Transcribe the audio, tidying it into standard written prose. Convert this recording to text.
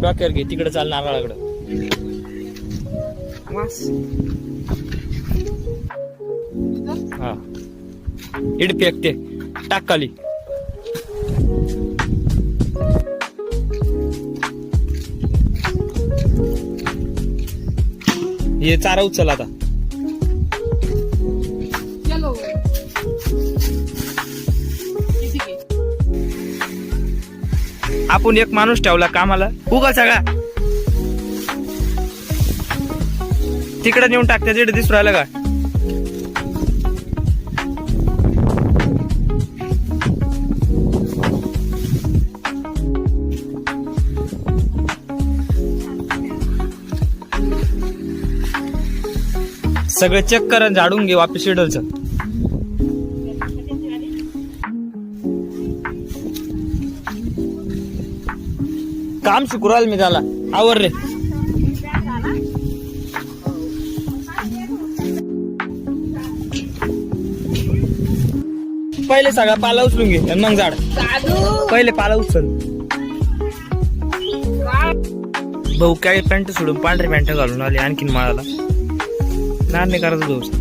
डोक्यावर घे, तिकडे चाल नारळाकडं. हा इड फेकते, टाक खाली. हे चारा उचल आता. आपण एक माणूस ठेवला कामाला, उगा सगळा तिकडे नेऊन टाकते. तिकडे दिसू राहिलं का? सगळे चेक कर, झाडून घे वापिस शेडलचं. काम शुक्रवार मी झाला आवर रे. पहिले सगळा पाला उचलून घे आणि मग झाड. पहिले पाला उचल. भाऊ काय पॅन्ट सोडून पांढरी पॅन्ट घालून आले आणखीन माळाला. लहान नाही करायचं दोस्त.